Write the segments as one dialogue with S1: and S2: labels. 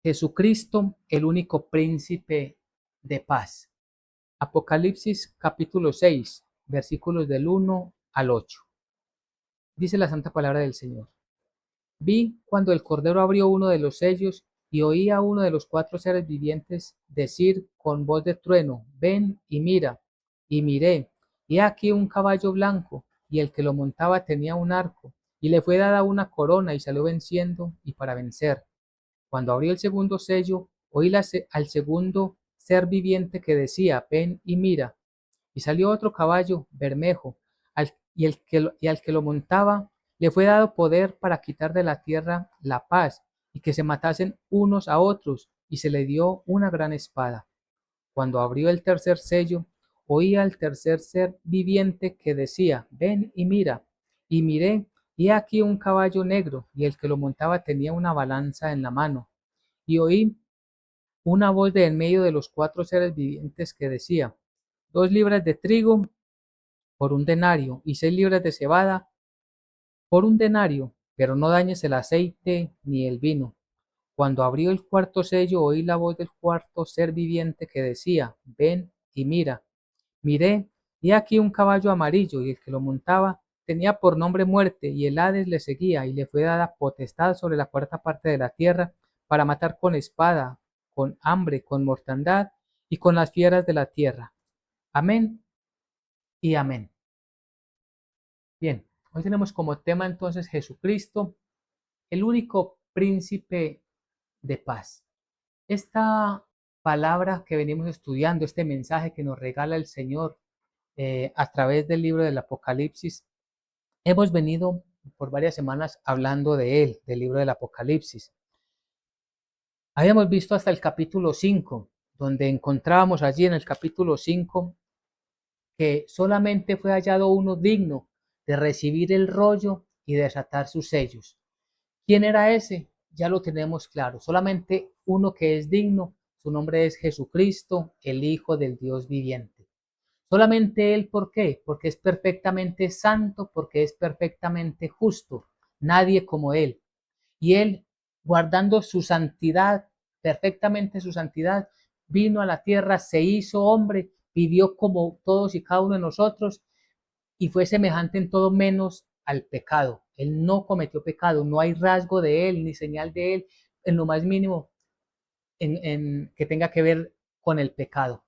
S1: Jesucristo, el único príncipe de paz. Apocalipsis capítulo 6, versículos del 1 al 8. Dice la santa palabra del Señor. Vi cuando el Cordero abrió uno de los sellos y oí a uno de los cuatro seres vivientes decir con voz de trueno, ven y mira. Y miré, y aquí un caballo blanco, y el que lo montaba tenía un arco, y le fue dada una corona y salió venciendo y para vencer. Cuando abrió el segundo sello, oí al segundo ser viviente que decía, ven y mira. Y salió otro caballo bermejo, y al que lo montaba le fue dado poder para quitar de la tierra la paz, y que se matasen unos a otros, y se le dio una gran espada. Cuando abrió el tercer sello, oí al tercer ser viviente que decía, ven y mira. Y miré, y he aquí un caballo negro, y el que lo montaba tenía una balanza en la mano. Y oí una voz de en medio de los cuatro seres vivientes que decía, 2 libras de trigo por un denario, y 6 libras de cebada por un denario, pero no dañes el aceite ni el vino. Cuando abrió el cuarto sello, oí la voz del cuarto ser viviente que decía, ven y mira. Miré, y aquí un caballo amarillo, y el que lo montaba tenía por nombre muerte, y el Hades le seguía, y le fue dada potestad sobre la cuarta parte de la tierra, para matar con espada, con hambre, con mortandad, y con las fieras de la tierra. Amén y amén. Bien, hoy tenemos como tema entonces Jesucristo, el único príncipe de paz. Esta palabra que venimos estudiando, este mensaje que nos regala el Señor a través del libro del Apocalipsis, hemos venido por varias semanas hablando de él, del libro del Apocalipsis. Habíamos visto hasta el capítulo 5, donde encontrábamos allí en el capítulo 5 que solamente fue hallado uno digno de recibir el rollo y desatar sus sellos. ¿Quién era ese? Ya lo tenemos claro. Solamente uno que es digno, su nombre es Jesucristo, el Hijo del Dios viviente. Solamente Él, ¿por qué? Porque es perfectamente santo, porque es perfectamente justo. Nadie como Él. Y Él, guardando su santidad, perfectamente su santidad, vino a la tierra, se hizo hombre, vivió como todos y cada uno de nosotros y fue semejante en todo menos al pecado. Él no cometió pecado, no hay rasgo de Él ni señal de Él en lo más mínimo que tenga que ver con el pecado.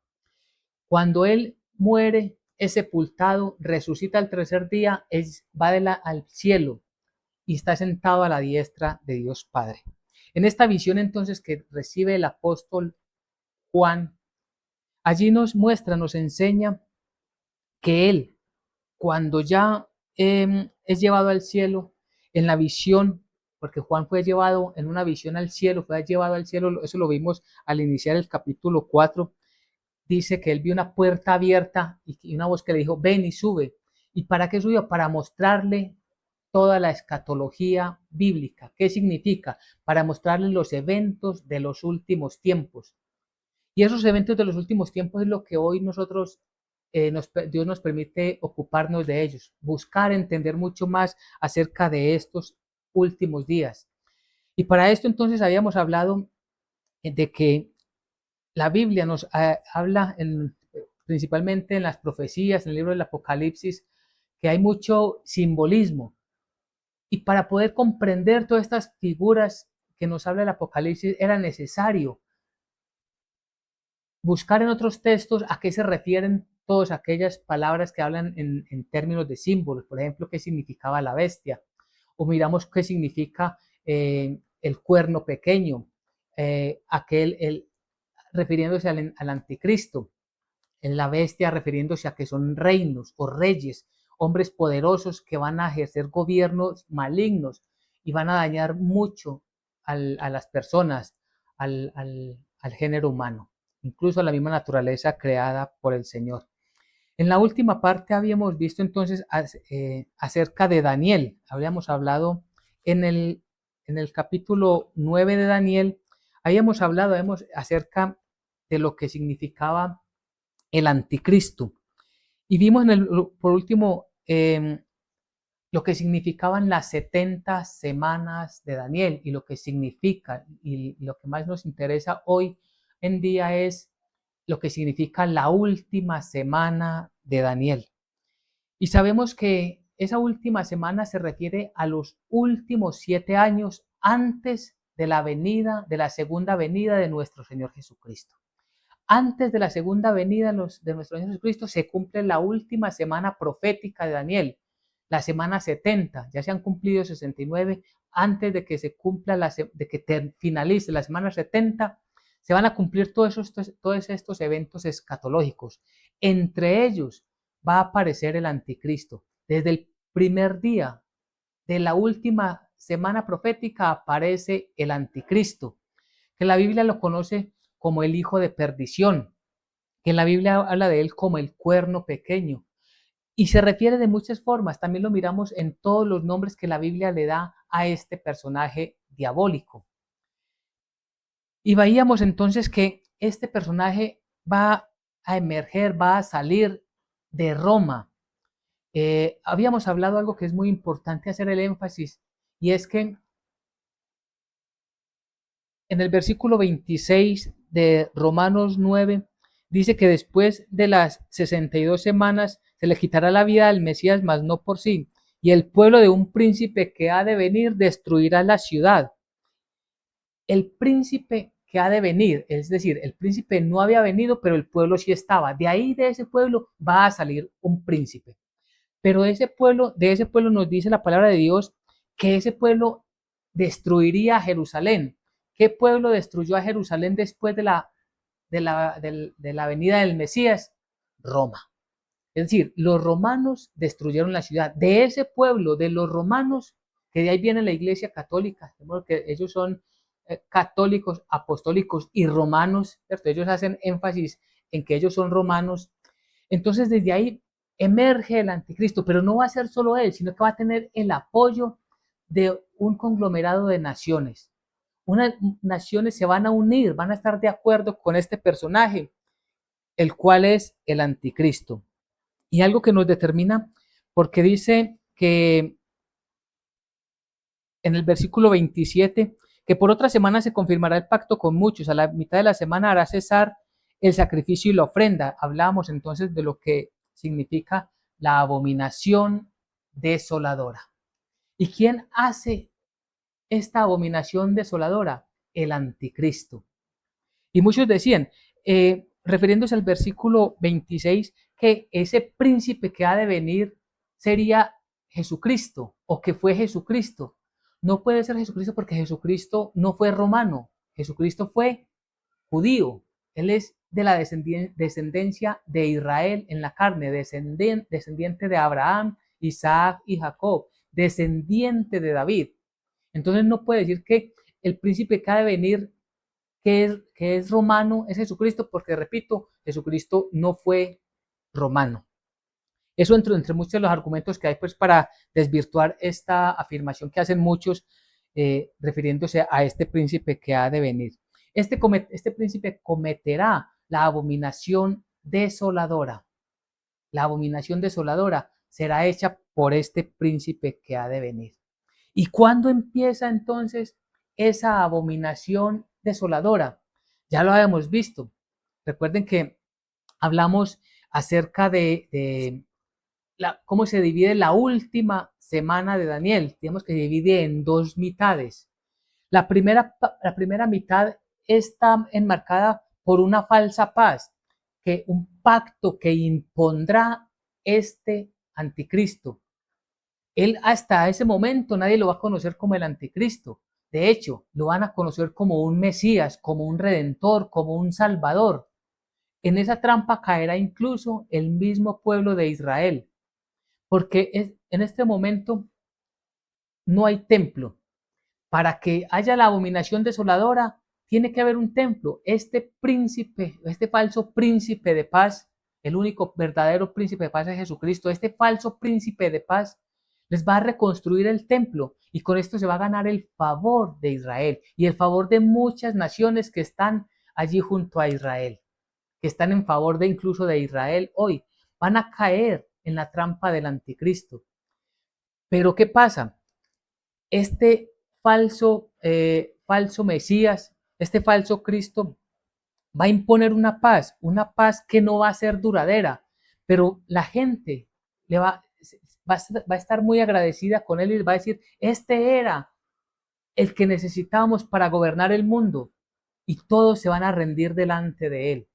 S1: Cuando Él muere, es sepultado, resucita al tercer día, va al cielo y está sentado a la diestra de Dios Padre. En esta visión entonces que recibe el apóstol Juan, allí nos muestra, nos enseña que Él, cuando ya es llevado al cielo, en la visión, porque Juan fue llevado en una visión al cielo, fue llevado al cielo, eso lo vimos al iniciar el capítulo 4, dice que él vio una puerta abierta y una voz que le dijo, ven y sube. ¿Y para qué subió? Para mostrarle toda la escatología bíblica. ¿Qué significa? Para mostrarle los eventos de los últimos tiempos. Y esos eventos de los últimos tiempos es lo que hoy nosotros, Dios nos permite ocuparnos de ellos, buscar entender mucho más acerca de estos últimos días. Y para esto entonces habíamos hablado de que la Biblia nos habla principalmente en las profecías, en el libro del Apocalipsis, que hay mucho simbolismo. Y para poder comprender todas estas figuras que nos habla el Apocalipsis, era necesario buscar en otros textos a qué se refieren todas aquellas palabras que hablan en términos de símbolos. Por ejemplo, qué significaba la bestia. O miramos qué significa el cuerno pequeño, refiriéndose al anticristo, en la bestia refiriéndose a que son reinos o reyes, hombres poderosos que van a ejercer gobiernos malignos y van a dañar mucho a las personas, al género humano, incluso a la misma naturaleza creada por el Señor. En la última parte habíamos visto entonces acerca de Daniel, habíamos hablado en el capítulo 9 de Daniel, habíamos hablado acerca de lo que significaba el anticristo. Y vimos por último lo que significaban las 70 semanas de Daniel y lo que significa, y lo que más nos interesa hoy en día es lo que significa la última semana de Daniel. Y sabemos que esa última semana se refiere a los últimos 7 años antes de la venida, de la segunda venida de nuestro Señor Jesucristo. Antes de la segunda venida de nuestro Señor Jesucristo se cumple la última semana profética de Daniel, la semana 70. Ya se han cumplido 69. Antes de que se cumpla, de que finalice la semana 70, se van a cumplir todos estos eventos escatológicos. Entre ellos va a aparecer el anticristo. Desde el primer día de la última semana profética aparece el anticristo, que la Biblia lo conoce como el hijo de perdición, que en la Biblia habla de él como el cuerno pequeño. Y se refiere de muchas formas, también lo miramos en todos los nombres que la Biblia le da a este personaje diabólico. Y veíamos entonces que este personaje va a emerger, va a salir de Roma. Habíamos hablado algo que es muy importante hacer el énfasis, y es que en el versículo 26 de Romanos 9 dice que después de las 62 semanas se le quitará la vida al Mesías, mas no por sí, y el pueblo de un príncipe que ha de venir destruirá la ciudad. El príncipe que ha de venir, es decir, el príncipe no había venido, pero el pueblo sí estaba. De ahí, de ese pueblo, va a salir un príncipe. Pero de ese pueblo nos dice la palabra de Dios que ese pueblo destruiría a Jerusalén. ¿Qué pueblo destruyó a Jerusalén después de la venida del Mesías? Roma. Es decir, los romanos destruyeron la ciudad. De ese pueblo, de los romanos, que de ahí viene la iglesia católica, que ellos son católicos, apostólicos y romanos, ¿cierto? Ellos hacen énfasis en que ellos son romanos. Entonces, desde ahí emerge el anticristo, pero no va a ser solo él, sino que va a tener el apoyo de un conglomerado de naciones. Unas naciones se van a unir, van a estar de acuerdo con este personaje, el cual es el anticristo. Y algo que nos determina, porque dice que en el versículo 27, que por otra semana se confirmará el pacto con muchos, a la mitad de la semana hará cesar el sacrificio y la ofrenda. Hablábamos entonces de lo que significa la abominación desoladora. ¿Y quién hace esta abominación desoladora? El anticristo. Y muchos decían, refiriéndose al versículo 26, que ese príncipe que ha de venir sería Jesucristo o que fue Jesucristo. No puede ser Jesucristo porque Jesucristo no fue romano, Jesucristo fue judío. Él es de la descendencia de Israel en la carne, descendiente de Abraham, Isaac y Jacob, descendiente de David. Entonces no puede decir que el príncipe que ha de venir que es romano es Jesucristo, porque repito, Jesucristo no fue romano. Eso entre muchos de los argumentos que hay pues para desvirtuar esta afirmación que hacen muchos refiriéndose a este príncipe que ha de venir. Este príncipe cometerá la abominación desoladora. La abominación desoladora será hecha por este príncipe que ha de venir. ¿Y cuándo empieza entonces esa abominación desoladora? Ya lo habíamos visto. Recuerden que hablamos acerca de cómo se divide la última semana de Daniel. Tenemos que divide en dos mitades. La primera mitad está enmarcada por una falsa paz, que un pacto que impondrá este anticristo. Él hasta ese momento nadie lo va a conocer como el anticristo. De hecho, lo van a conocer como un Mesías, como un redentor, como un salvador. En esa trampa caerá incluso el mismo pueblo de Israel, porque en este momento no hay templo. Para que haya la abominación desoladora, tiene que haber un templo. Este príncipe, este falso príncipe de paz, el único verdadero príncipe de paz es Jesucristo, este falso príncipe de paz les va a reconstruir el templo y con esto se va a ganar el favor de Israel y el favor de muchas naciones que están allí junto a Israel, que están en favor de incluso de Israel hoy. Van a caer en la trampa del anticristo. Pero ¿qué pasa? Este falso Mesías, este falso Cristo, va a imponer una paz que no va a ser duradera, pero la gente le va a estar muy agradecida con él y va a decir, este era el que necesitábamos para gobernar el mundo, y todos se van a rendir delante de él.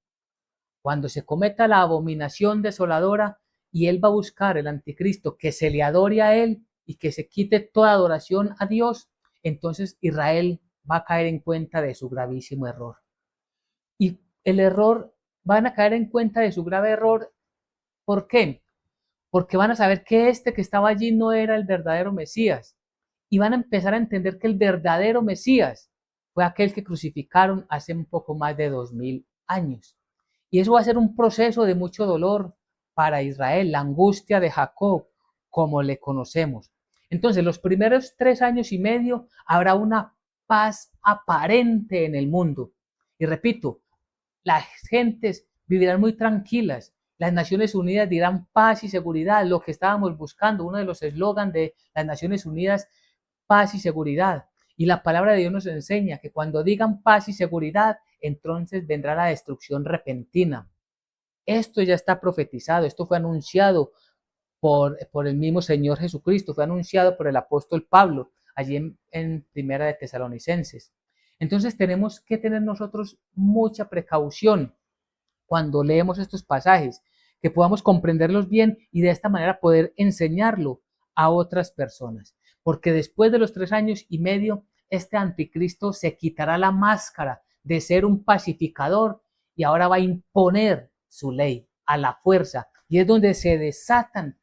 S1: Cuando se cometa la abominación desoladora y él va a buscar el anticristo que se le adore a él y que se quite toda adoración a Dios, entonces Israel va a caer en cuenta de su gravísimo error. Y el error, van a caer en cuenta de su grave error. ¿Por qué? Porque van a saber que este que estaba allí no era el verdadero Mesías. Y van a empezar a entender que el verdadero Mesías fue aquel que crucificaron hace un poco más de 2000 años. Y eso va a ser un proceso de mucho dolor para Israel, la angustia de Jacob, como le conocemos. Entonces, los primeros 3 años y medio habrá una paz aparente en el mundo. Y repito, las gentes vivirán muy tranquilas. Las Naciones Unidas dirán paz y seguridad, lo que estábamos buscando, uno de los eslogans de las Naciones Unidas, paz y seguridad. Y la palabra de Dios nos enseña que cuando digan paz y seguridad, entonces vendrá la destrucción repentina. Esto ya está profetizado, esto fue anunciado por el mismo Señor Jesucristo, fue anunciado por el apóstol Pablo, allí en Primera de Tesalonicenses. Entonces tenemos que tener nosotros mucha precaución cuando leemos estos pasajes, que podamos comprenderlos bien y de esta manera poder enseñarlo a otras personas. Porque después de los 3 años y medio, este anticristo se quitará la máscara de ser un pacificador y ahora va a imponer su ley a la fuerza. Y es donde se desatan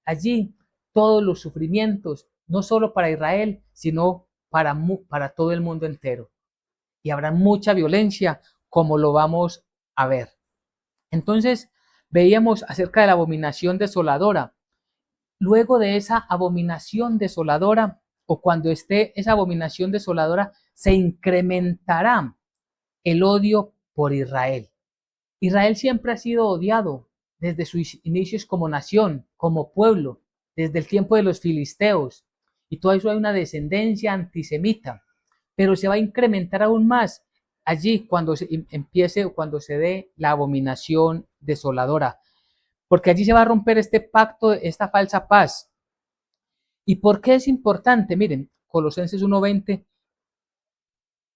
S1: allí todos los sufrimientos, no solo para Israel, sino para todo el mundo entero. Y habrá mucha violencia, como lo vamos a ver. Entonces, veíamos acerca de la abominación desoladora. Luego de esa abominación desoladora, o cuando esté esa abominación desoladora, se incrementará el odio por Israel. Israel siempre ha sido odiado desde sus inicios como nación, como pueblo, desde el tiempo de los filisteos, y todo eso hay una descendencia antisemita, pero se va a incrementar aún más allí cuando se empiece o cuando se dé la abominación desoladora, porque allí se va a romper este pacto, esta falsa paz. ¿Y por qué es importante? Miren, Colosenses 1:20,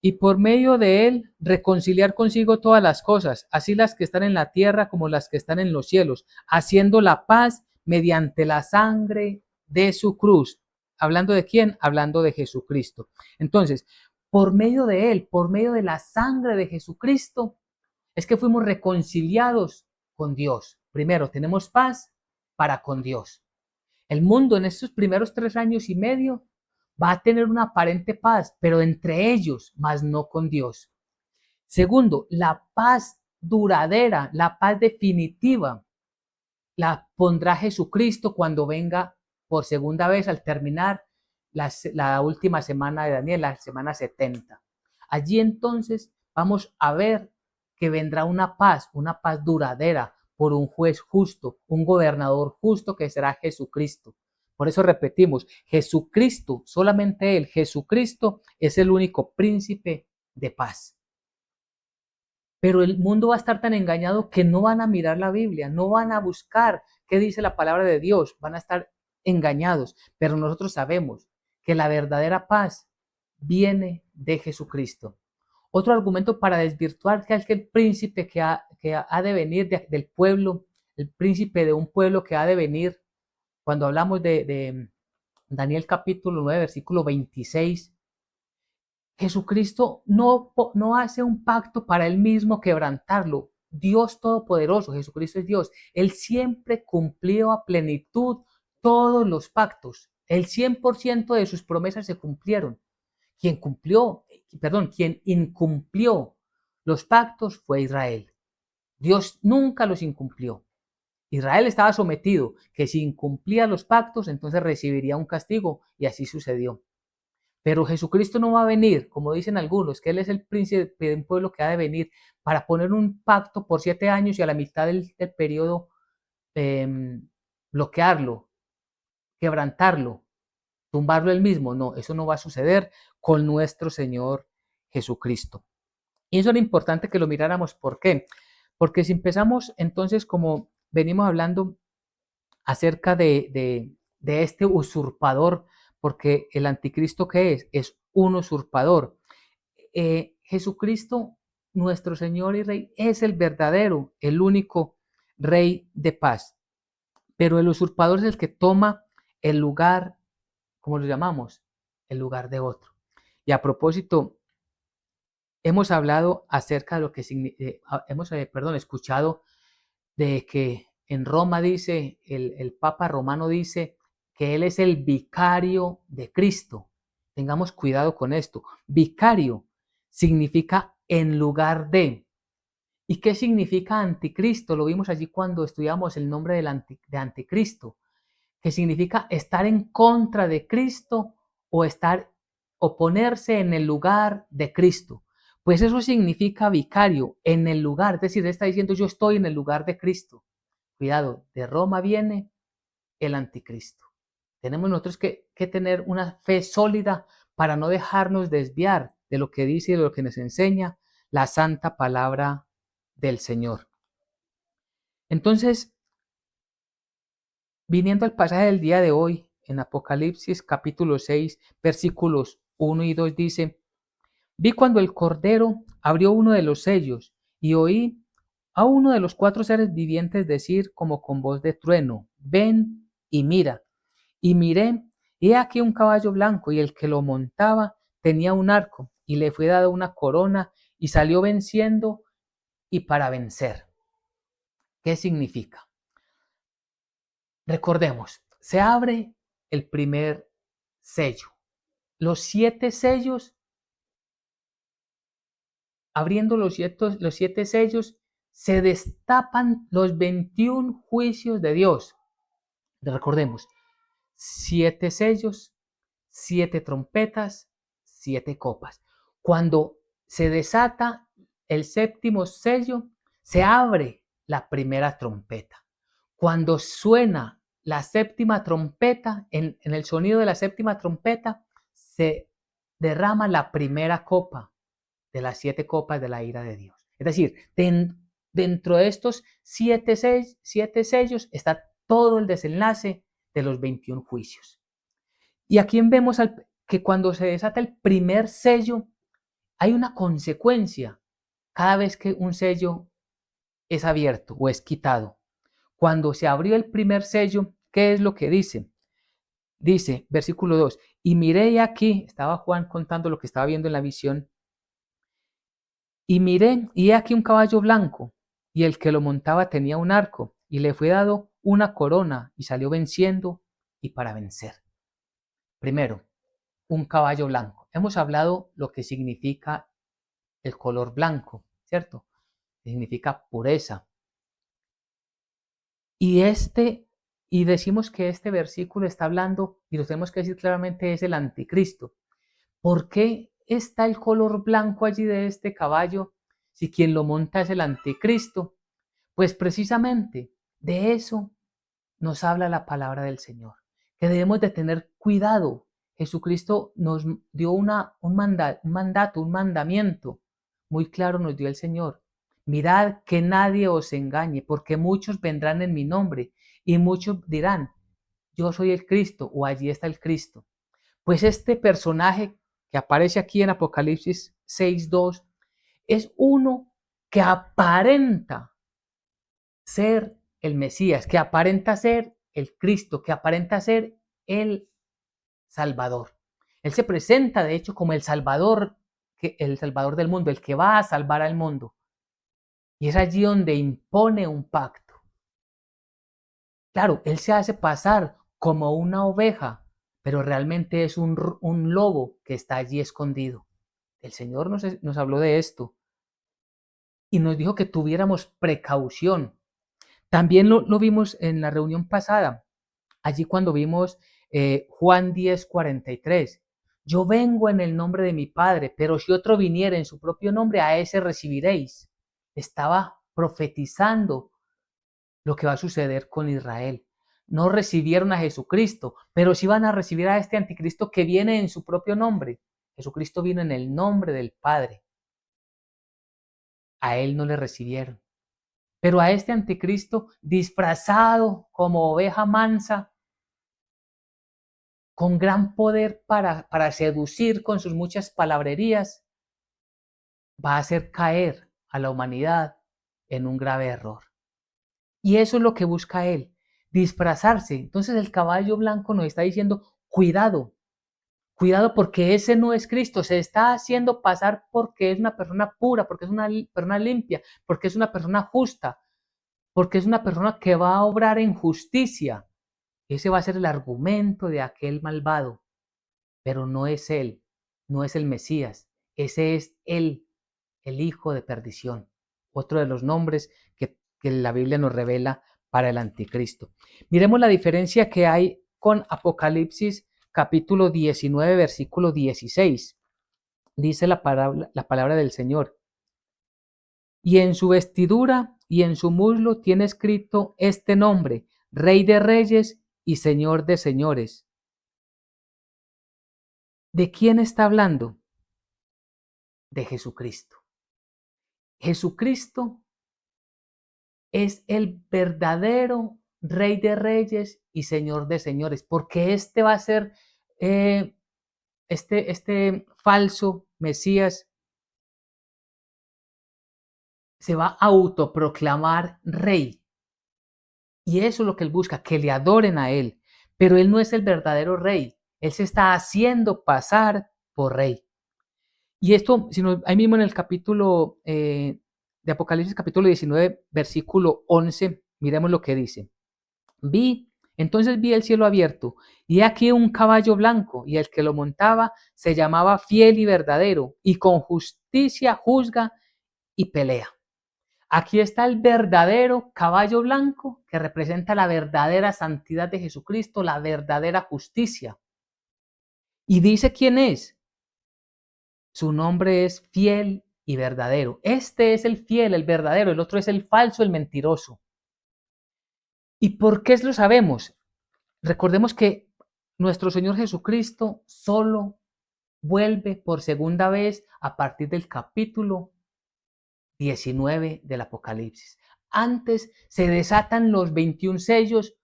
S1: y por medio de él reconciliar consigo todas las cosas, así las que están en la tierra como las que están en los cielos, haciendo la paz mediante la sangre de su cruz. ¿Hablando de quién? Hablando de Jesucristo. Entonces, por medio de él, por medio de la sangre de Jesucristo, es que fuimos reconciliados con Dios. Primero, tenemos paz para con Dios. El mundo en estos primeros 3 años y medio va a tener una aparente paz, pero entre ellos, más no con Dios. Segundo, la paz duradera, la paz definitiva, la pondrá Jesucristo cuando venga por segunda vez al terminar la última semana de Daniel, la semana 70. Allí entonces vamos a ver que vendrá una paz duradera por un juez justo, un gobernador justo que será Jesucristo. Por eso repetimos, Jesucristo, solamente Él, Jesucristo es el único príncipe de paz. Pero el mundo va a estar tan engañado que no van a mirar la Biblia, no van a buscar qué dice la palabra de Dios, van a estar engañados. Pero nosotros sabemos que la verdadera paz viene de Jesucristo. Otro argumento para desvirtuar que aquel príncipe que ha de venir del pueblo, el príncipe de un pueblo que ha de venir, cuando hablamos de Daniel capítulo 9, versículo 26, Jesucristo no hace un pacto para él mismo quebrantarlo. Dios Todopoderoso, Jesucristo es Dios. Él siempre cumplió a plenitud todos los pactos. El 100% de sus promesas se cumplieron. Quien incumplió los pactos fue Israel. Dios nunca los incumplió. Israel estaba sometido, que si incumplía los pactos, entonces recibiría un castigo, y así sucedió. Pero Jesucristo no va a venir, como dicen algunos, que Él es el príncipe de un pueblo que ha de venir para poner un pacto por 7 años y a la mitad del periodo bloquearlo, quebrantarlo. tumbarlo él mismo. No, eso no va a suceder con nuestro Señor Jesucristo. Y eso era importante que lo miráramos. ¿Por qué? Porque si empezamos entonces, como venimos hablando acerca de este usurpador, porque el anticristo, ¿qué es? Es un usurpador. Jesucristo, nuestro Señor y Rey, es el verdadero, el único Rey de paz. Pero el usurpador es el que toma el lugar, ¿cómo lo llamamos? El lugar de otro. Y a propósito, hemos hablado acerca de lo que hemos, escuchado de que en Roma dice, el Papa romano dice que él es el vicario de Cristo. Tengamos cuidado con esto. Vicario significa en lugar de. ¿Y qué significa anticristo? Lo vimos allí cuando estudiamos el nombre de anticristo, que significa estar en contra de Cristo o oponerse en el lugar de Cristo. Pues eso significa vicario, en el lugar, es decir, está diciendo yo estoy en el lugar de Cristo. Cuidado, de Roma viene el anticristo. Tenemos nosotros que tener una fe sólida para no dejarnos desviar de lo que dice y de lo que nos enseña la santa palabra del Señor. Entonces, viniendo al pasaje del día de hoy, en Apocalipsis capítulo 6, versículos 1 y 2 dice, vi cuando el Cordero abrió uno de los sellos y oí a uno de los 4 seres vivientes decir como con voz de trueno, ven y mira. Y miré, y he aquí un caballo blanco, y el que lo montaba tenía un arco, y le fue dada una corona, y salió venciendo y para vencer. ¿Qué significa? Recordemos, se abre el primer sello. Los 7 sellos, abriendo los 7 sellos, se destapan los 21 juicios de Dios. Recordemos, 7 sellos, 7 trompetas, 7 copas. Cuando se desata el séptimo sello, se abre la primera trompeta. Cuando suena la séptima trompeta, en el sonido de la séptima trompeta, se derrama la primera copa de las 7 copas de la ira de Dios. Es decir, dentro de estos 7 sellos está todo el desenlace de los 21 juicios. Y aquí vemos que cuando se desata el primer sello, hay una consecuencia cada vez que un sello es abierto o es quitado. Cuando se abrió el primer sello, ¿qué es lo que dice? Dice, versículo 2, y miré aquí, estaba Juan contando lo que estaba viendo en la visión, y miré, y he aquí un caballo blanco, y el que lo montaba tenía un arco, y le fue dado una corona, y salió venciendo y para vencer. Primero, un caballo blanco. Hemos hablado lo que significa el color blanco, ¿cierto? Significa pureza. Y decimos que este versículo está hablando, y lo tenemos que decir claramente, es el anticristo. ¿Por qué está el color blanco allí de este caballo si quien lo monta es el anticristo? Pues precisamente de eso nos habla la palabra del Señor, que debemos de tener cuidado. Jesucristo nos dio un mandato, un mandamiento muy claro nos dio el Señor. Mirad que nadie os engañe, porque muchos vendrán en mi nombre y muchos dirán, yo soy el Cristo o allí está el Cristo. Pues este personaje que aparece aquí en Apocalipsis 6:2 es uno que aparenta ser el Mesías, que aparenta ser el Cristo, que aparenta ser el Salvador. Él se presenta, de hecho, como el Salvador del mundo, el que va a salvar al mundo. Y es allí donde impone un pacto. Claro, él se hace pasar como una oveja, pero realmente es un lobo que está allí escondido. El Señor nos habló de esto y nos dijo que tuviéramos precaución. También lo vimos en la reunión pasada, allí cuando vimos Juan 10:43. Yo vengo en el nombre de mi Padre, pero si otro viniera en su propio nombre, a ese recibiréis. Estaba profetizando lo que va a suceder con Israel. no recibieron a Jesucristo, pero sí van a recibir a este anticristo que viene en su propio nombre. Jesucristo vino en el nombre del Padre. A él no le recibieron. Pero a este anticristo disfrazado como oveja mansa, con gran poder para seducir con sus muchas palabrerías, va a hacer caer a la humanidad en un grave error. Y eso es lo que busca él, disfrazarse. Entonces el caballo blanco nos está diciendo, cuidado, cuidado porque ese no es Cristo, se está haciendo pasar porque es una persona pura, porque es una persona limpia, porque es una persona justa, porque es una persona que va a obrar en justicia. Ese va a ser el argumento de aquel malvado, pero no es él, no es el Mesías, ese es él, el hijo de perdición, otro de los nombres que la Biblia nos revela para el anticristo. Miremos la diferencia que hay con Apocalipsis capítulo 19, versículo 16. Dice la palabra del Señor. Y en su vestidura y en su muslo tiene escrito este nombre, Rey de Reyes y Señor de Señores. ¿De quién está hablando? De Jesucristo. Jesucristo es el verdadero Rey de Reyes y Señor de Señores, porque este va a ser este falso Mesías, se va a autoproclamar rey. Y eso es lo que él busca, que le adoren a él. Pero él no es el verdadero rey. Él se está haciendo pasar por rey. Y esto, ahí mismo en el capítulo de Apocalipsis, capítulo 19, versículo 11, miremos lo que dice. Entonces vi el cielo abierto, y aquí un caballo blanco, y el que lo montaba se llamaba Fiel y Verdadero, y con justicia juzga y pelea. Aquí está el verdadero caballo blanco que representa la verdadera santidad de Jesucristo, la verdadera justicia. Y dice quién es. Su nombre es Fiel y Verdadero. Este es el fiel, el verdadero, el otro es el falso, el mentiroso. ¿Y por qué lo sabemos? Recordemos que nuestro Señor Jesucristo solo vuelve por segunda vez a partir del capítulo 19 del Apocalipsis. Antes se desatan los 21 sellos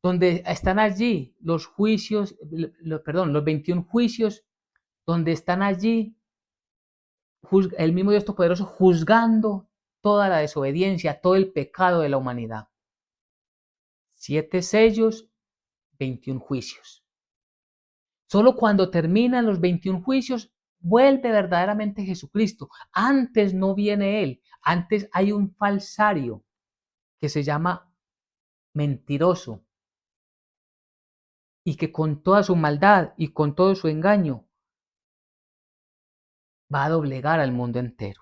S1: donde están allí los juicios, los 21 juicios, donde están allí el mismo Dios Todopoderoso juzgando toda la desobediencia, todo el pecado de la humanidad. 7 sellos, 21 juicios. Solo cuando terminan los 21 juicios vuelve verdaderamente Jesucristo. Antes no viene Él, antes hay un falsario que se llama mentiroso y que con toda su maldad y con todo su engaño va a doblegar al mundo entero.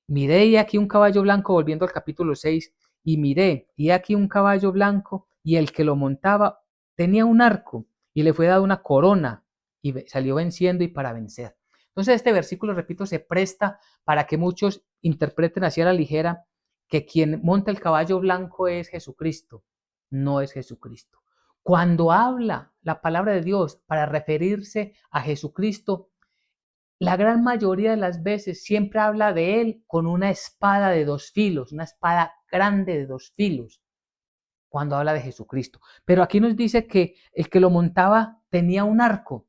S1: Miré y aquí un caballo blanco, volviendo al capítulo 6, y miré y aquí un caballo blanco y el que lo montaba tenía un arco y le fue dada una corona y salió venciendo y para vencer. Entonces este versículo, repito, se presta para que muchos interpreten así a la ligera que quien monta el caballo blanco es Jesucristo. No es Jesucristo. Cuando habla la palabra de Dios para referirse a Jesucristo, la gran mayoría de las veces siempre habla de él con una espada de 2 filos, una espada grande de 2 filos, cuando habla de Jesucristo. Pero aquí nos dice que el que lo montaba tenía un arco.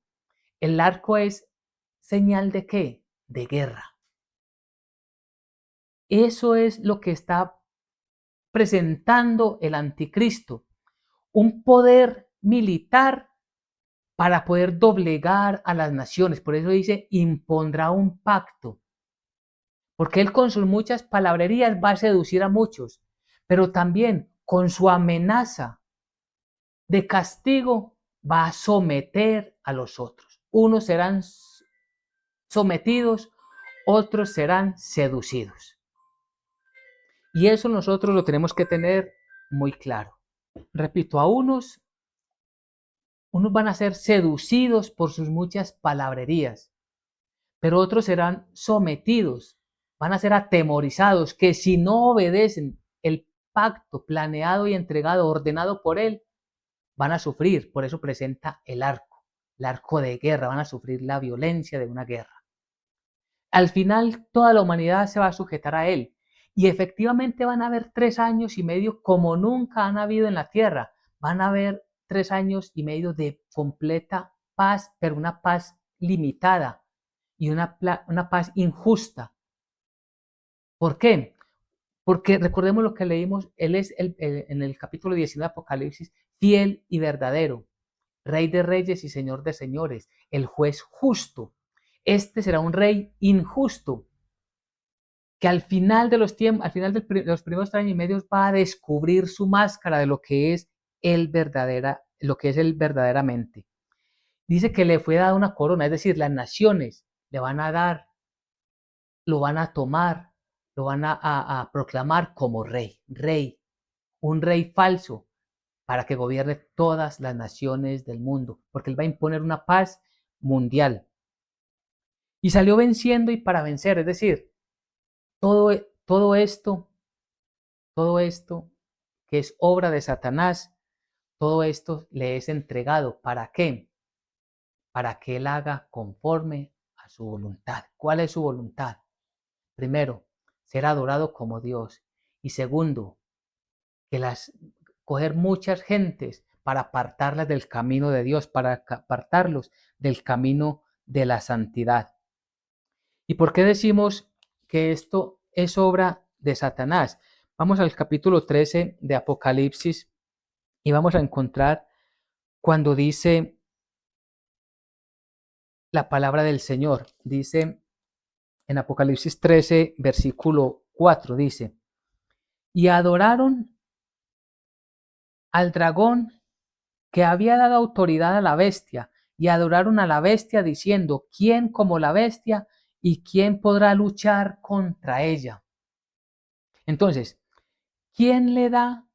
S1: El arco es señal de ¿qué? De guerra. Eso es lo que está presentando el anticristo, un poder militar para poder doblegar a las naciones. Por eso dice, impondrá un pacto. Porque él con sus muchas palabrerías va a seducir a muchos, pero también con su amenaza de castigo va a someter a los otros. Unos serán sometidos, otros serán seducidos. Y eso nosotros lo tenemos que tener muy claro. Repito, unos van a ser seducidos por sus muchas palabrerías, pero otros serán sometidos, van a ser atemorizados, que si no obedecen el pacto planeado y entregado, ordenado por él, van a sufrir, por eso presenta el arco de guerra, van a sufrir la violencia de una guerra. Al final toda la humanidad se va a sujetar a él y efectivamente van a haber 3 años y medio como nunca han habido en la tierra. Van a haber 3 años y medio de completa paz, pero una paz limitada y una paz injusta. ¿Por qué? Porque recordemos lo que leímos, Él es en el capítulo 19 de Apocalipsis, fiel y verdadero, Rey de reyes y Señor de señores, el juez justo. Este será un rey injusto, que al final de los tiempos, al final de los primeros 3 años y medio va a descubrir su máscara de lo que es lo que es él verdaderamente. Dice que le fue dada una corona, es decir, las naciones le van a dar, lo van a tomar, lo van a proclamar como rey, un rey falso, para que gobierne todas las naciones del mundo, porque él va a imponer una paz mundial. Y salió venciendo y para vencer, es decir, todo, todo esto, todo esto que es obra de Satanás, todo esto le es entregado. ¿Para qué? Para que él haga conforme a su voluntad. ¿Cuál es su voluntad? Primero, ser adorado como Dios. Y segundo, que coger muchas gentes para apartarlas del camino de Dios, para apartarlos del camino de la santidad. ¿Y por qué decimos que esto es obra de Satanás? Vamos al capítulo 13 de Apocalipsis y vamos a encontrar cuando dice la palabra del Señor. Dice en Apocalipsis 13, versículo 4, dice, y adoraron al dragón que había dado autoridad a la bestia, y adoraron a la bestia diciendo, ¿quién como la bestia y quién podrá luchar contra ella? Entonces, ¿quién le da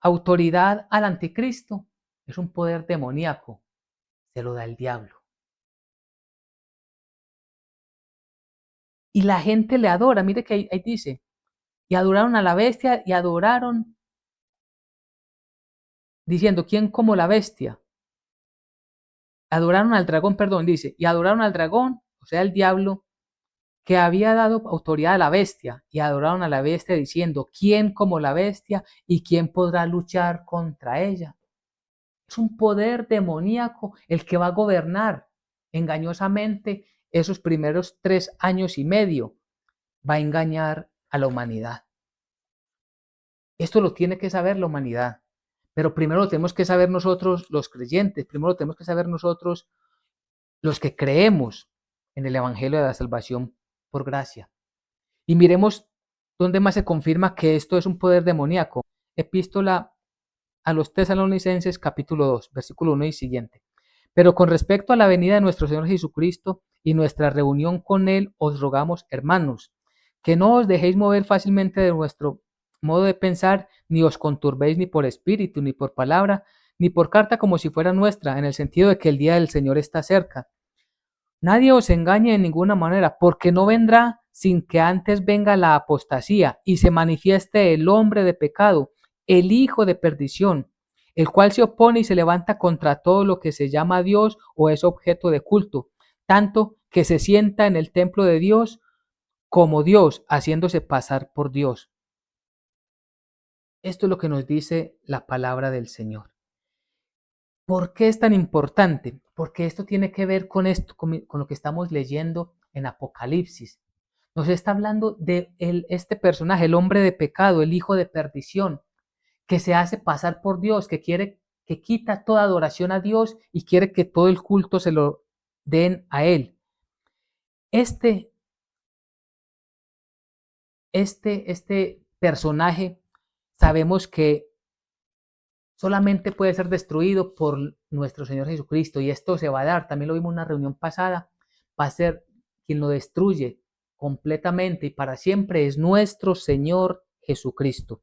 S1: autoridad al anticristo? Es un poder demoníaco, se lo da el diablo. Y la gente le adora, mire que ahí dice, y adoraron a la bestia y adoraron diciendo, ¿quién como la bestia? Adoraron al dragón, perdón, dice, y adoraron al dragón, o sea, el diablo, que había dado autoridad a la bestia, y adoraron a la bestia diciendo, ¿quién como la bestia y quién podrá luchar contra ella? Es un poder demoníaco el que va a gobernar engañosamente esos primeros 3 años y medio. Va a engañar a la humanidad. Esto lo tiene que saber la humanidad. Pero primero lo tenemos que saber nosotros los creyentes, primero lo tenemos que saber nosotros los que creemos en el Evangelio de la salvación por gracia. Y miremos dónde más se confirma que esto es un poder demoníaco. Epístola a los Tesalonicenses capítulo 2, versículo 1 y siguiente. Pero con respecto a la venida de nuestro Señor Jesucristo y nuestra reunión con Él, os rogamos, hermanos, que no os dejéis mover fácilmente de vuestro modo de pensar, ni os conturbéis ni por espíritu, ni por palabra, ni por carta como si fuera nuestra, en el sentido de que el día del Señor está cerca. Nadie os engañe de ninguna manera, porque no vendrá sin que antes venga la apostasía y se manifieste el hombre de pecado, el hijo de perdición, el cual se opone y se levanta contra todo lo que se llama Dios o es objeto de culto, tanto que se sienta en el templo de Dios como Dios, haciéndose pasar por Dios. Esto es lo que nos dice la palabra del Señor. ¿Por qué es tan importante? Porque esto tiene que ver con esto, con lo que estamos leyendo en Apocalipsis. Nos está hablando de este personaje, el hombre de pecado, el hijo de perdición, que se hace pasar por Dios, que quita toda adoración a Dios y quiere que todo el culto se lo den a él. Este personaje sabemos que solamente puede ser destruido por nuestro Señor Jesucristo y esto se va a dar, también lo vimos en una reunión pasada, va a ser quien lo destruye completamente y para siempre es nuestro Señor Jesucristo.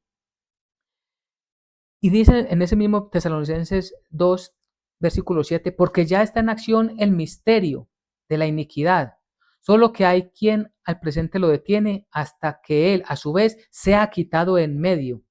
S1: Y dice en ese mismo Tesalonicenses 2, versículo 7, porque ya está en acción el misterio de la iniquidad, solo que hay quien al presente lo detiene hasta que él a su vez sea quitado en medio.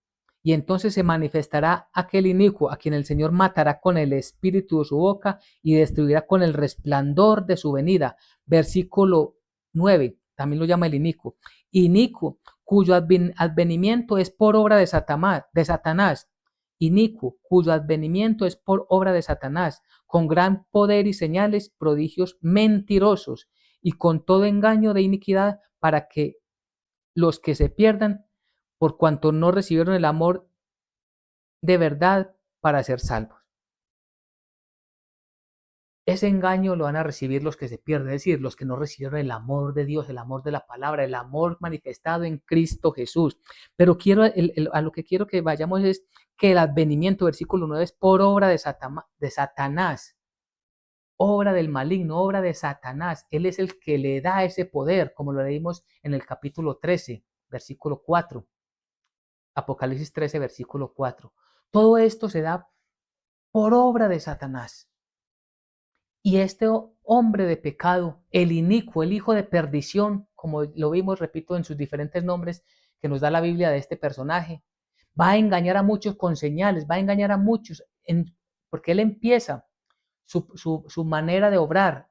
S1: Y entonces se manifestará aquel inicuo a quien el Señor matará con el espíritu de su boca y destruirá con el resplandor de su venida. Versículo 9, también lo llama el inicuo. Inicuo, cuyo advenimiento es por obra de Satanás. Inicuo, cuyo advenimiento es por obra de Satanás, con gran poder y señales, prodigios mentirosos, y con todo engaño de iniquidad, para que los que se pierdan, por cuanto no recibieron el amor de verdad para ser salvos. Ese engaño lo van a recibir los que se pierden, es decir, los que no recibieron el amor de Dios, el amor de la palabra, el amor manifestado en Cristo Jesús. Pero a lo que quiero que vayamos es que el advenimiento, versículo 9, es por obra de Satanás, obra del maligno, obra de Satanás. Él es el que le da ese poder, como lo leímos en el capítulo 13, versículo 4. Apocalipsis 13, versículo 4. Todo esto se da por obra de Satanás. Y este hombre de pecado, el inicuo, el hijo de perdición, como lo vimos, repito, en sus diferentes nombres que nos da la Biblia de este personaje, va a engañar a muchos con señales, va a engañar a muchos, porque él empieza su manera de obrar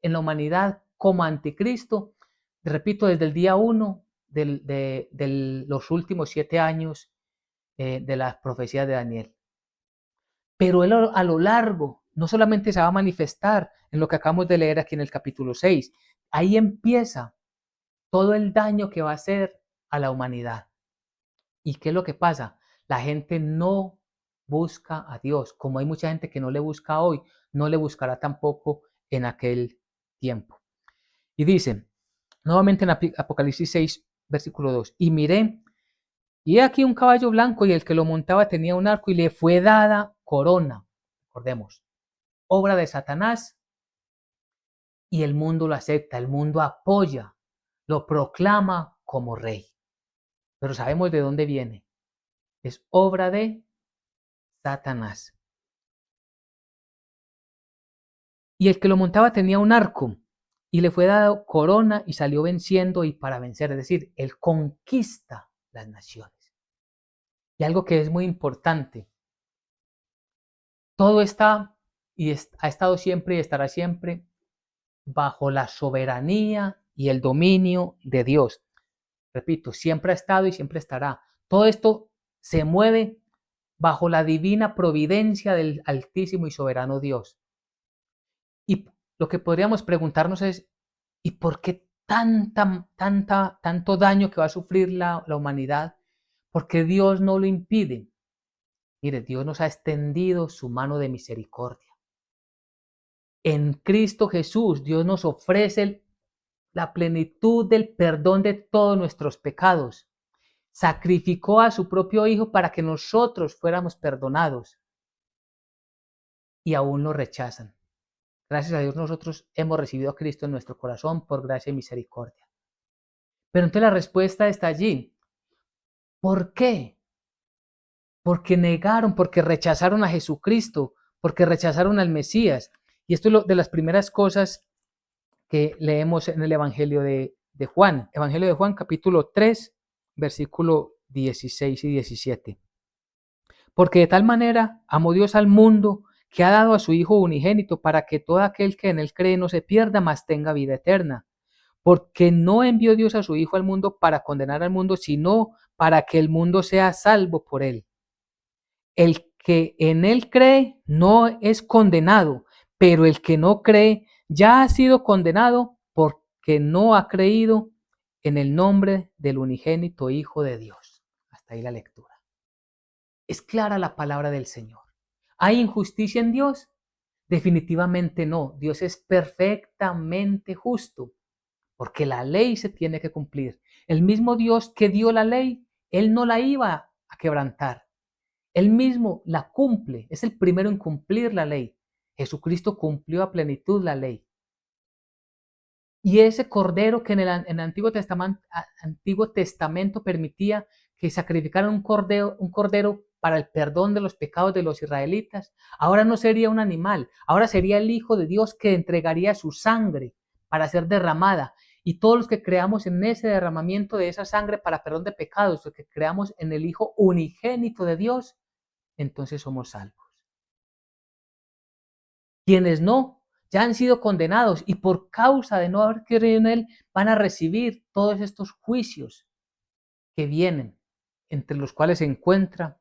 S1: en la humanidad como anticristo, repito, desde el día 1 de los últimos 7 años de las profecías de Daniel. Pero él a lo largo no solamente se va a manifestar en lo que acabamos de leer aquí en el capítulo 6, ahí empieza todo el daño que va a hacer a la humanidad. ¿Y qué es lo que pasa? La gente no busca a Dios, como hay mucha gente que no le busca hoy, no le buscará tampoco en aquel tiempo. Y dice, nuevamente en Apocalipsis 6, versículo 2, y miré, y he aquí un caballo blanco, y el que lo montaba tenía un arco, y le fue dada corona. Recordemos, obra de Satanás, y el mundo lo acepta, el mundo apoya, lo proclama como rey. Pero sabemos de dónde viene. Es obra de Satanás. Y el que lo montaba tenía un arco, y le fue dado corona, y salió venciendo y para vencer, es decir, él conquista las naciones. Y algo que es muy importante, todo está y ha estado siempre y estará siempre bajo la soberanía y el dominio de Dios. Repito, siempre ha estado y siempre estará. Todo esto se mueve bajo la divina providencia del Altísimo y Soberano Dios. Y lo que podríamos preguntarnos es, ¿y por qué tanto daño que va a sufrir la humanidad? Porque Dios no lo impide. Mire, Dios nos ha extendido su mano de misericordia. En Cristo Jesús, Dios nos ofrece la plenitud del perdón de todos nuestros pecados. Sacrificó a su propio Hijo para que nosotros fuéramos perdonados. Y aún lo rechazan. Gracias a Dios nosotros hemos recibido a Cristo en nuestro corazón por gracia y misericordia. Pero entonces la respuesta está allí. ¿Por qué? Porque negaron, porque rechazaron a Jesucristo, porque rechazaron al Mesías. Y esto es de las primeras cosas que leemos en el Evangelio de Juan. Evangelio de Juan, capítulo 3, versículo 16 y 17. Porque de tal manera amó Dios al mundo que ha dado a su Hijo unigénito para que todo aquel que en él cree no se pierda, mas tenga vida eterna. Porque no envió Dios a su Hijo al mundo para condenar al mundo, sino para que el mundo sea salvo por él. El que en él cree no es condenado, pero el que no cree ya ha sido condenado porque no ha creído en el nombre del unigénito Hijo de Dios. Hasta ahí la lectura. Es clara la palabra del Señor. ¿Hay injusticia en Dios? Definitivamente no. Dios es perfectamente justo, porque la ley se tiene que cumplir. El mismo Dios que dio la ley, Él no la iba a quebrantar. Él mismo la cumple, es el primero en cumplir la ley. Jesucristo cumplió a plenitud la ley. Y ese cordero que en el Antiguo Testamento permitía que sacrificaran un cordero para el perdón de los pecados de los israelitas, ahora no sería un animal, ahora sería el Hijo de Dios que entregaría su sangre para ser derramada. Y todos los que creamos en ese derramamiento de esa sangre para perdón de pecados, los que creamos en el Hijo unigénito de Dios, entonces somos salvos. Quienes no, ya han sido condenados y por causa de no haber creído en Él, van a recibir todos estos juicios que vienen, entre los cuales se encuentra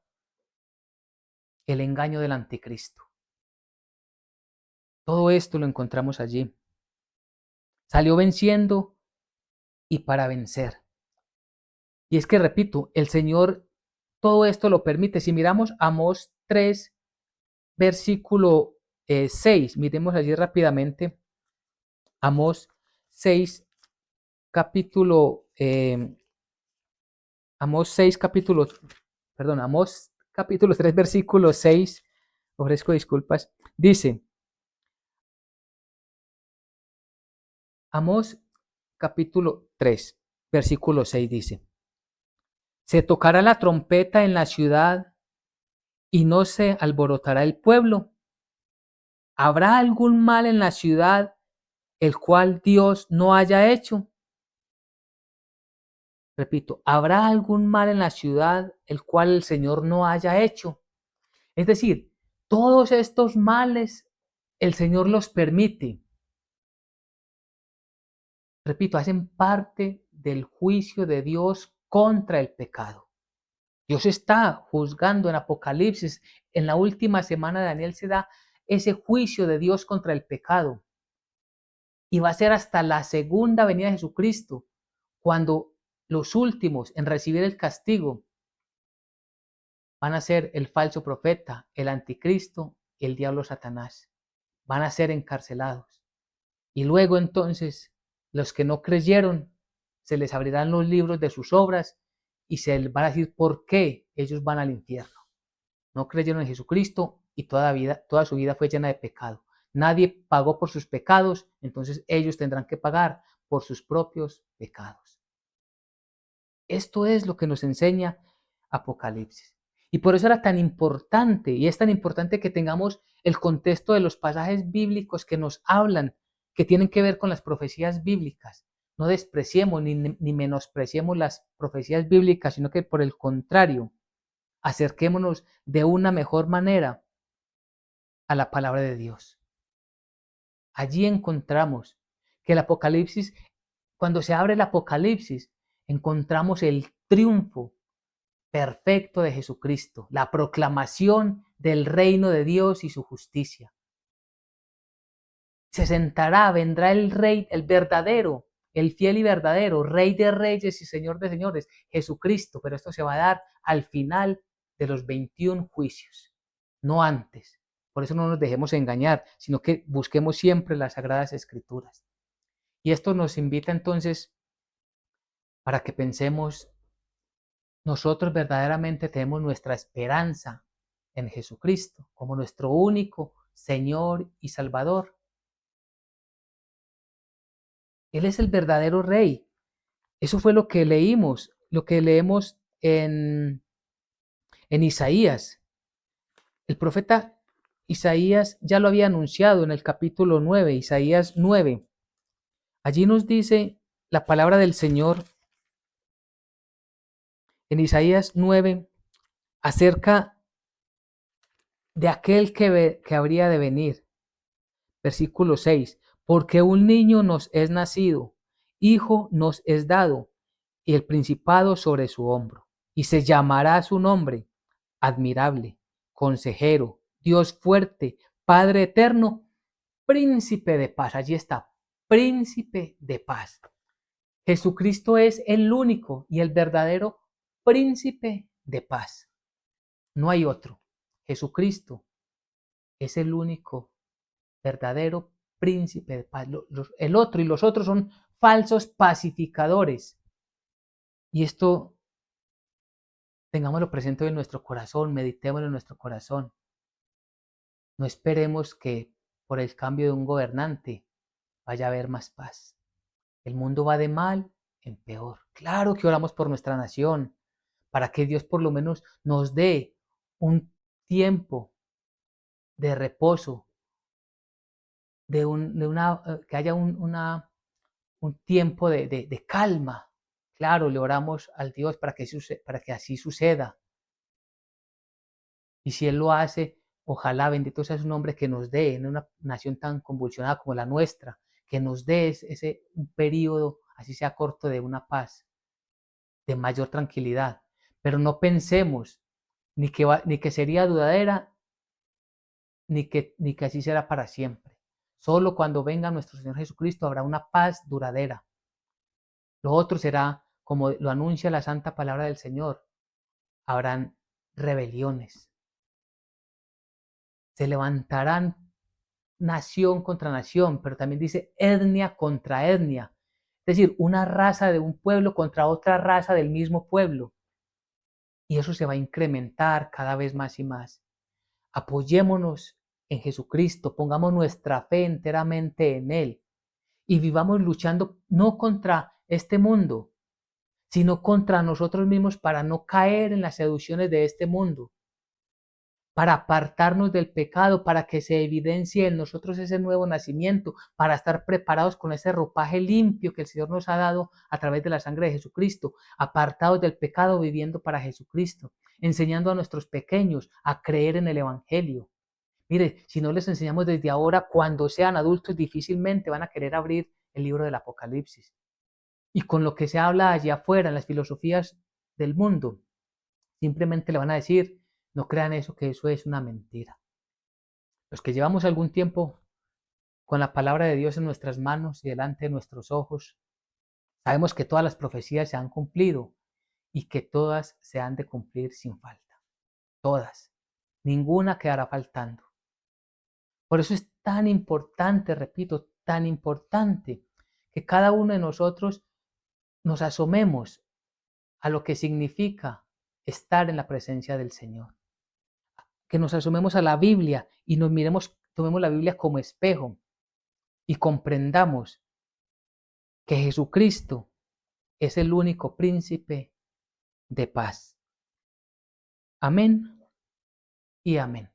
S1: el engaño del anticristo. Todo esto lo encontramos allí. Salió venciendo y para vencer. Y es que, repito, el Señor todo esto lo permite. Si miramos Amós 3, versículo 6, miremos allí rápidamente. Amós 6, capítulo, Amós 6, capítulo, perdón, Amós capítulo 3, versículo 6, ofrezco disculpas, dice, Amós capítulo 3, versículo 6 dice, se tocará la trompeta en la ciudad y no se alborotará el pueblo. ¿Habrá algún mal en la ciudad el cual Dios no haya hecho? Repito, ¿habrá algún mal en la ciudad el cual el Señor no haya hecho? Es decir, todos estos males el Señor los permite. Repito, hacen parte del juicio de Dios contra el pecado. Dios está juzgando en Apocalipsis. En la última semana de Daniel se da ese juicio de Dios contra el pecado. Y va a ser hasta la segunda venida de Jesucristo, cuando los últimos en recibir el castigo van a ser el falso profeta, el anticristo y el diablo Satanás. Van a ser encarcelados. Y luego entonces los que no creyeron, se les abrirán los libros de sus obras y se les va a decir por qué ellos van al infierno. No creyeron en Jesucristo y toda su vida fue llena de pecado. Nadie pagó por sus pecados, entonces ellos tendrán que pagar por sus propios pecados. Esto es lo que nos enseña Apocalipsis. Y por eso era tan importante, y es tan importante que tengamos el contexto de los pasajes bíblicos que nos hablan, que tienen que ver con las profecías bíblicas. No despreciemos ni menospreciemos las profecías bíblicas, sino que por el contrario, acerquémonos de una mejor manera a la palabra de Dios. Allí encontramos que el Apocalipsis, cuando se abre el Apocalipsis, encontramos el triunfo perfecto de Jesucristo, la proclamación del reino de Dios y su justicia. Se sentará, vendrá el rey, el verdadero, el fiel y verdadero, rey de reyes y señor de señores, Jesucristo, pero esto se va a dar al final de los 21 juicios, no antes. Por eso no nos dejemos engañar, sino que busquemos siempre las Sagradas Escrituras. Y esto nos invita entonces para que pensemos, nosotros verdaderamente tenemos nuestra esperanza en Jesucristo como nuestro único Señor y Salvador. Él es el verdadero Rey. Eso fue lo que leemos en Isaías. El profeta Isaías ya lo había anunciado en el capítulo 9, Isaías 9. Allí nos dice la palabra del Señor en Isaías 9 acerca de aquel que habría de venir. Versículo 6. Porque un niño nos es nacido, hijo nos es dado, y el principado sobre su hombro. Y se llamará su nombre, admirable, consejero, Dios fuerte, Padre eterno, príncipe de paz. Allí está, príncipe de paz. Jesucristo es el único y el verdadero príncipe de paz. No hay otro. Jesucristo es el único verdadero príncipe de paz. El otro y los otros son falsos pacificadores. Y esto tengámoslo presente en nuestro corazón, meditémoslo en nuestro corazón. No esperemos que por el cambio de un gobernante vaya a haber más paz. El mundo va de mal en peor. Claro que oramos por nuestra nación, para que Dios por lo menos nos dé un tiempo de reposo, que haya un tiempo de calma. Claro, le oramos al Dios para que así suceda. Y si Él lo hace, ojalá, bendito sea su nombre, que nos dé en una nación tan convulsionada como la nuestra, que nos dé ese un periodo, así sea corto, de una paz, de mayor tranquilidad. Pero no pensemos ni que sería duradera, ni que así será para siempre. Solo cuando venga nuestro Señor Jesucristo habrá una paz duradera. Lo otro será, como lo anuncia la santa palabra del Señor, habrán rebeliones. Se levantarán nación contra nación, pero también dice etnia contra etnia. Es decir, una raza de un pueblo contra otra raza del mismo pueblo. Y eso se va a incrementar cada vez más y más. Apoyémonos en Jesucristo, pongamos nuestra fe enteramente en Él y vivamos luchando no contra este mundo, sino contra nosotros mismos para no caer en las seducciones de este mundo, para apartarnos del pecado, para que se evidencie en nosotros ese nuevo nacimiento, para estar preparados con ese ropaje limpio que el Señor nos ha dado a través de la sangre de Jesucristo, apartados del pecado, viviendo para Jesucristo, enseñando a nuestros pequeños a creer en el Evangelio. Mire, si no les enseñamos desde ahora, cuando sean adultos difícilmente van a querer abrir el libro del Apocalipsis. Y con lo que se habla allá afuera, en las filosofías del mundo, simplemente le van a decir, no crean eso, que eso es una mentira. Los que llevamos algún tiempo con la palabra de Dios en nuestras manos y delante de nuestros ojos, sabemos que todas las profecías se han cumplido y que todas se han de cumplir sin falta. Todas. Ninguna quedará faltando. Por eso es tan importante, repito, tan importante que cada uno de nosotros nos asomemos a lo que significa estar en la presencia del Señor. Que nos asomemos a la Biblia y nos miremos, tomemos la Biblia como espejo y comprendamos que Jesucristo es el único príncipe de paz. Amén y amén.